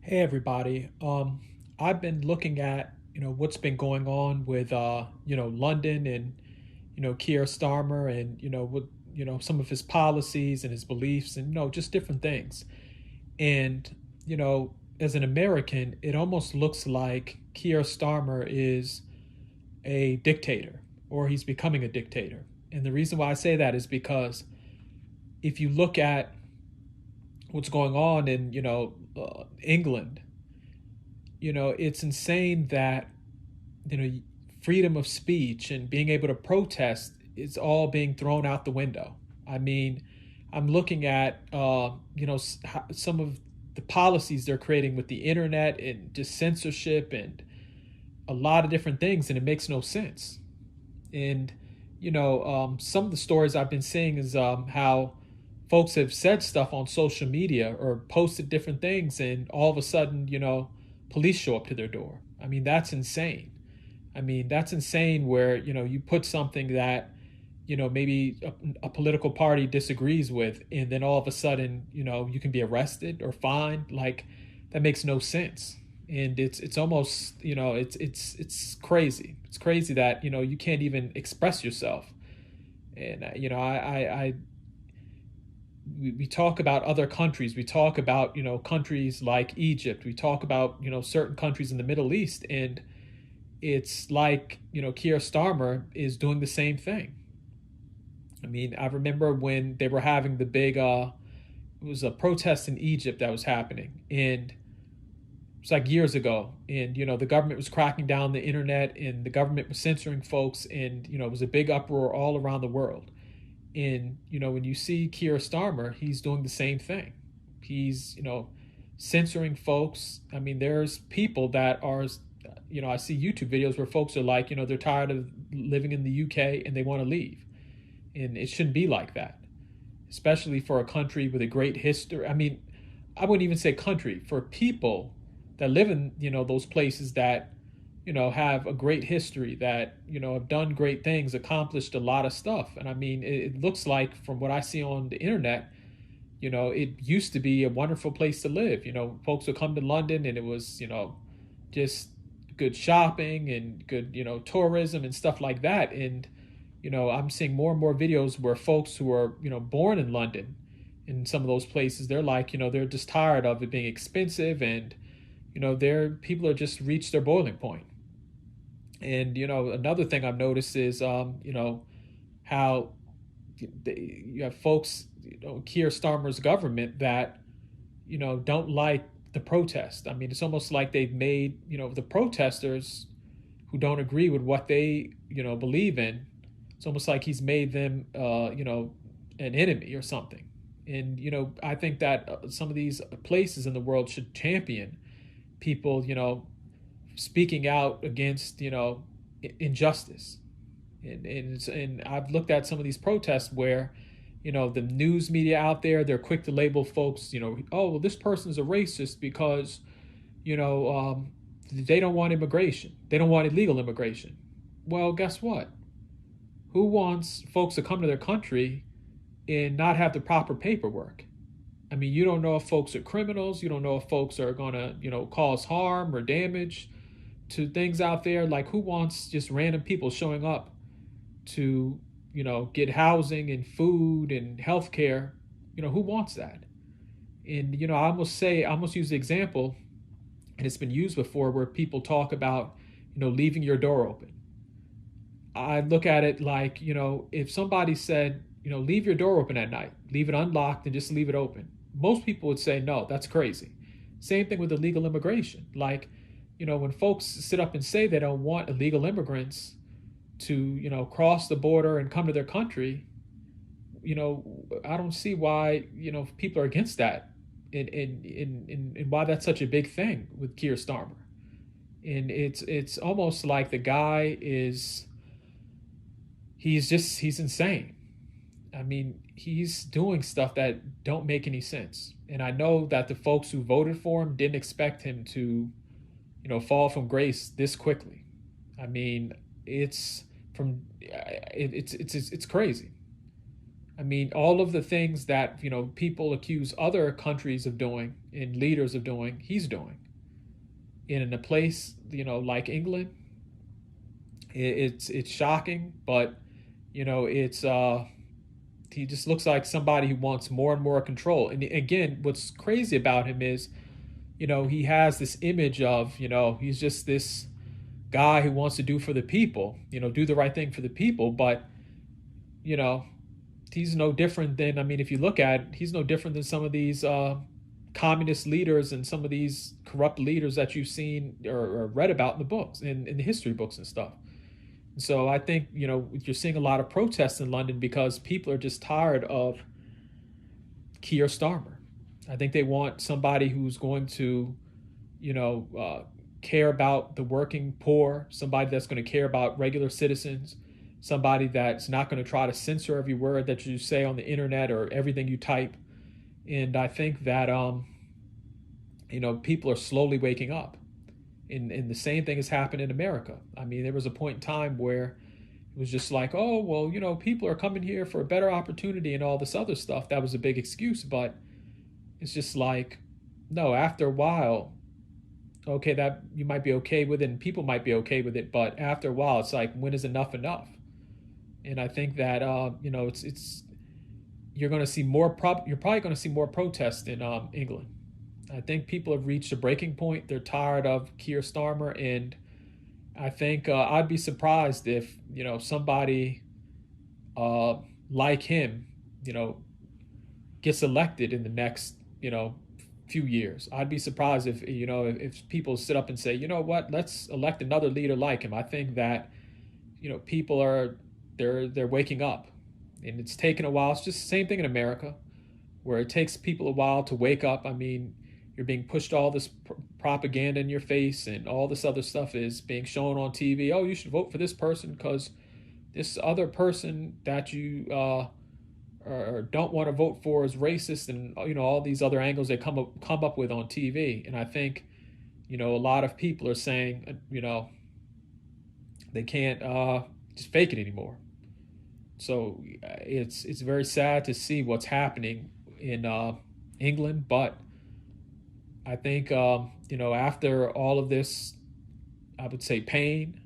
Hey everybody. I've been looking at what's been going on with London and Keir Starmer and what some of his policies and his beliefs and just different things. And you know, as an American, it almost looks like Keir Starmer is a dictator or he's becoming a dictator. And the reason why I say that is because if you look at what's going on in England, it's insane that you know freedom of speech and being able to protest is all being thrown out the window. I mean, I'm looking at some of the policies they're creating with the internet and just censorship and a lot of different things, and it makes no sense. And some of the stories I've been seeing is how folks have said stuff on social media or posted different things, and all of a sudden, police show up to their door. I mean, that's insane. I mean, that's insane where, you put something that, maybe a political party disagrees with, and then all of a sudden, you can be arrested or fined. Like, that makes no sense. And it's almost, it's crazy. It's crazy that, you can't even express yourself. And, we talk about other countries. We talk about, countries like Egypt. We talk about, certain countries in the Middle East. And it's like Keir Starmer is doing the same thing. I mean, I remember when they were having the big it was a protest in Egypt that was happening, and it's like years ago, and the government was cracking down the internet, and the government was censoring folks, and it was a big uproar all around the world. And when you see Keir Starmer, he's doing the same thing. He's censoring folks. I mean, there's people that are, I see YouTube videos where folks are like, they're tired of living in the UK and they want to leave, and it shouldn't be like that, especially for a country with a great history. I mean, I wouldn't even say country, for people that live in those places that have a great history, that have done great things, accomplished a lot of stuff. And I mean, it looks like from what I see on the internet, it used to be a wonderful place to live. Folks would come to London and it was just good shopping and good tourism and stuff like that. And I'm seeing more and more videos where folks who are born in London, in some of those places, they're like they're just tired of it being expensive, and their people are just reached their boiling point. And another thing I've noticed is how you have folks, Keir Starmer's government, that don't like the protest. I mean, it's almost like they've made the protesters who don't agree with what they believe in. It's almost like he's made them an enemy or something. And I think that some of these places in the world should champion people speaking out against injustice. And I've looked at some of these protests where the news media out there, they're quick to label folks, oh, well, this person's a racist because you know they don't want immigration, they don't want illegal immigration. Well, guess what? Who wants folks to come to their country and not have the proper paperwork? I mean, you don't know if folks are criminals. You don't know if folks are going to, cause harm or damage to things out there. Like, who wants just random people showing up to, get housing and food and healthcare? Who wants that? And, I almost use the example, and it's been used before, where people talk about, leaving your door open. I look at it like, if somebody said, leave your door open at night, leave it unlocked and just leave it open, most people would say, no, that's crazy. Same thing with illegal immigration. Like, when folks sit up and say they don't want illegal immigrants to, cross the border and come to their country, I don't see why, people are against that, and why that's such a big thing with Keir Starmer. And it's almost like the guy is, he's insane. I mean, he's doing stuff that don't make any sense. And I know that the folks who voted for him didn't expect him to, fall from grace this quickly. I mean, it's from it's crazy. I mean, all of the things that, people accuse other countries of doing and leaders of doing, he's doing. And in a place, like England, it's shocking, but it's he just looks like somebody who wants more and more control. And again, what's crazy about him is, he has this image of, he's just this guy who wants to do for the people, do the right thing for the people. But, you know, he's no different than, I mean, if you look at it, he's no different than some of these communist leaders and some of these corrupt leaders that you've seen or read about in the books, in the history books and stuff. So I think, you're seeing a lot of protests in London because people are just tired of Keir Starmer. I think they want somebody who's going to, you know, uh, care about the working poor, somebody that's going to care about regular citizens, somebody that's not going to try to censor every word that you say on the internet or everything you type. And I think that, people are slowly waking up. And the same thing has happened in America. I mean, there was a point in time where it was just like, oh, well, people are coming here for a better opportunity and all this other stuff. That was a big excuse. But it's just like, no, after a while, okay, that you might be okay with it and people might be okay with it. But after a while, it's like, when is enough enough? And I think that, it's you're going to see you're probably going to see more protests in England. I think people have reached a breaking point. They're tired of Keir Starmer, and I think I'd be surprised if somebody uh, like him, you know, gets elected in the next few years. I'd be surprised if if people sit up and say, you know what, let's elect another leader like him. I think that people are they're waking up, and it's taken a while. It's just the same thing in America, where it takes people a while to wake up. I mean, you're being pushed all this propaganda in your face, and all this other stuff is being shown on TV. Oh, you should vote for this person because this other person that you or don't want to vote for is racist, and all these other angles they come up with on TV. And I think a lot of people are saying they can't just fake it anymore. So it's very sad to see what's happening in England, but I think after all of this, I would say pain,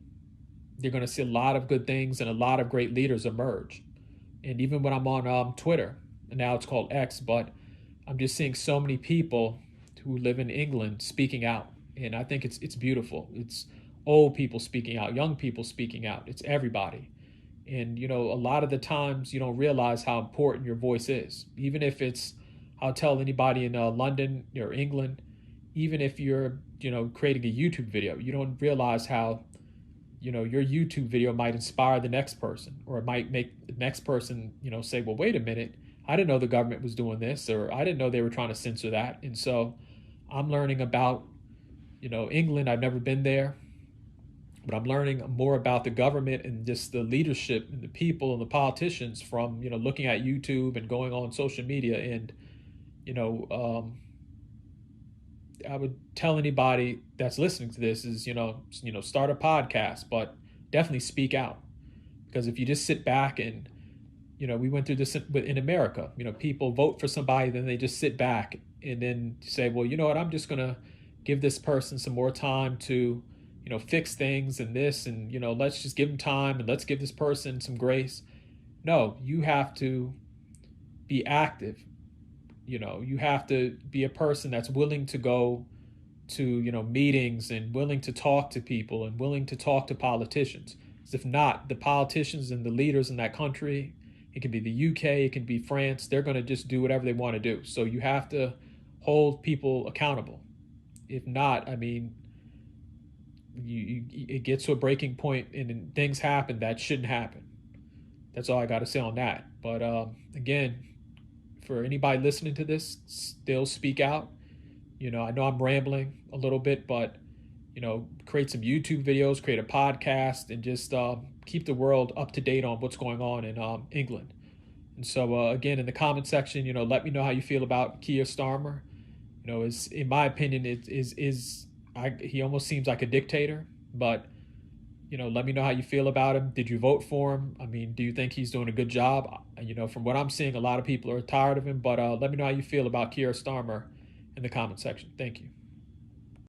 you're going to see a lot of good things and a lot of great leaders emerge. And even when I'm on Twitter, and now it's called X, but I'm just seeing so many people who live in England speaking out, and I think it's beautiful. It's old people speaking out, young people speaking out. It's everybody. And a lot of the times you don't realize how important your voice is. Even if it's, I'll tell anybody in London or England, even if you're creating a YouTube video, you don't realize how your YouTube video might inspire the next person, or it might make the next person say, well, wait a minute, I didn't know the government was doing this, or I didn't know they were trying to censor that. And so I'm learning about England. I've never been there, but I'm learning more about the government and just the leadership and the people and the politicians from looking at YouTube and going on social media. And you know I would tell anybody that's listening to this is start a podcast, but definitely speak out. Because if you just sit back and we went through this in America, people vote for somebody, then they just sit back and then say, well, you know what, I'm just gonna give this person some more time to fix things and this, and let's just give them time and let's give this person some grace. No, you have to be active. You have to be a person that's willing to go to meetings and willing to talk to people and willing to talk to politicians. 'Cause if not, the politicians and the leaders in that country, it can be the UK, it can be France, they're going to just do whatever they want to do. So you have to hold people accountable. If not, I mean, it gets to a breaking point and things happen that shouldn't happen. That's all I got to say on that. But again, for anybody listening to this, still speak out. I know I'm rambling a little bit, but create some YouTube videos, create a podcast, and just keep the world up to date on what's going on in England. And so again, in the comment section, let me know how you feel about Keir Starmer. Is, in my opinion, he almost seems like a dictator, but let me know how you feel about him. Did you vote for him? I mean, do you think he's doing a good job? From what I'm seeing, a lot of people are tired of him, but let me know how you feel about Keir Starmer in the comment section. Thank you.